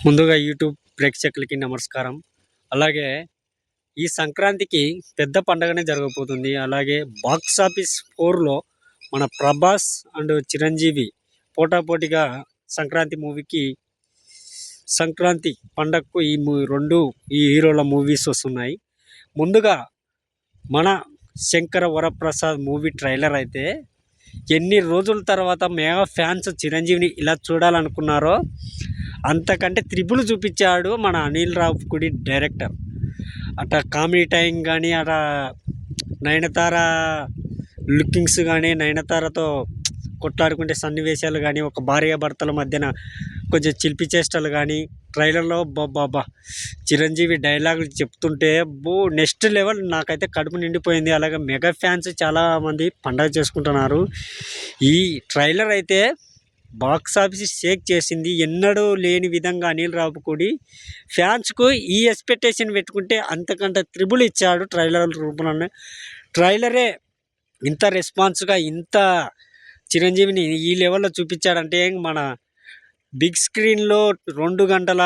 ముందుగా యూట్యూబ్ ప్రేక్షకులకి నమస్కారం. అలాగే ఈ సంక్రాంతికి పెద్ద పండగనే జరగబోతుంది. అలాగే బాక్స్ ఆఫీస్ 4లో మన 'ప్రభాస్' అండ్ 'చిరంజీవి' పోటాపోటీగా సంక్రాంతి మూవీకి సంక్రాంతి పండగకు ఈ హీరోల మూవీస్ వస్తున్నాయి. ముందుగా మన 'శంకర వరప్రసాద్' మూవీ ట్రైలర్ అయితే ఎన్ని రోజుల తర్వాత మెగా ఫ్యాన్స్ చిరంజీవిని ఇలా చూడాలనుకున్నారో అంతకంటే త్రిబుల్ చూపించాడు మన అనిల్ రావిపూడి డైరెక్టర్. అట కామెడీ టైం కానీ, అట నయనతార లుకింగ్స్ కానీ, నయనతారతో కొట్లాడుకుంటే సన్నివేశాలు కానీ, ఒక భార్యాభర్తల మధ్యన కొంచెం చిలిపి చేష్టలు కానీ ట్రైలర్లో బాబా చిరంజీవి డైలాగులు చెప్తుంటే నెక్స్ట్ లెవెల్. నాకైతే కడుపు నిండిపోయింది. అలాగే మెగా ఫ్యాన్స్ చాలామంది పండగ చేసుకుంటున్నారు. ఈ ట్రైలర్ అయితే బాక్స్ ఆఫీస్ షేక్ చేసింది. ఎన్నడూ లేని విధంగా అనిల్ రావిపూడి ఫ్యాన్స్కు ఈ ఎక్స్పెక్టేషన్ పెట్టుకుంటే అంతకంటే త్రిబుల్ ఇచ్చాడు ట్రైలర్ రూపంలోనే. ట్రైలరే ఇంత రెస్పాన్స్గా ఇంత చిరంజీవిని ఈ లెవెల్లో చూపించాడంటే మన బిగ్ స్క్రీన్లో 2 గంటల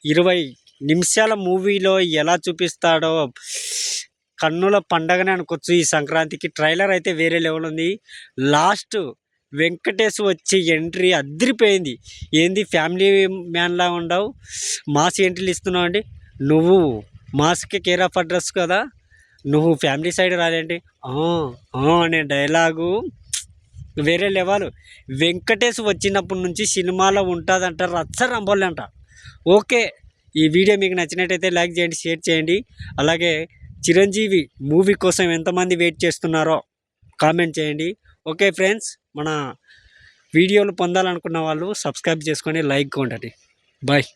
20 నిమిషాల మూవీలో ఎలా చూపిస్తాడో కన్నుల పండగనే అనుకోవచ్చు. ఈ సంక్రాంతికి ట్రైలర్ అయితే వేరే లెవెల్ ఉంది. లాస్ట్ వెంకటేష్ వచ్చి ఎంట్రీ అదిరిపోయింది. ఏంది ఫ్యామిలీ మ్యాన్లా ఉండవు, మాస్ ఎంట్రీలు ఇస్తున్నావు అండి, నువ్వు మాస్కి కేర్ ఆఫ్ అడ్రస్ కదా, నువ్వు ఫ్యామిలీ సైడ్ రాలేంటి అనే డైలాగు వేరే లెవెల్. వెంకటేష్ వచ్చినప్పటి నుంచి సినిమాలో ఉంటుందంట రచ్చరంబోళ్ళు అంట. ఓకే, ఈ వీడియో మీకు నచ్చినట్టయితే లైక్ చేయండి, షేర్ చేయండి. అలాగే చిరంజీవి మూవీ కోసం ఎంతమంది వెయిట్ చేస్తున్నారో కామెంట్ చేయండి. ఓకే ఫ్రెండ్స్, మన వీడియోలు పొందాలనుకున్న వాళ్ళు సబ్స్క్రైబ్ చేసుకొని లైక్ కొట్టండి. బాయ్.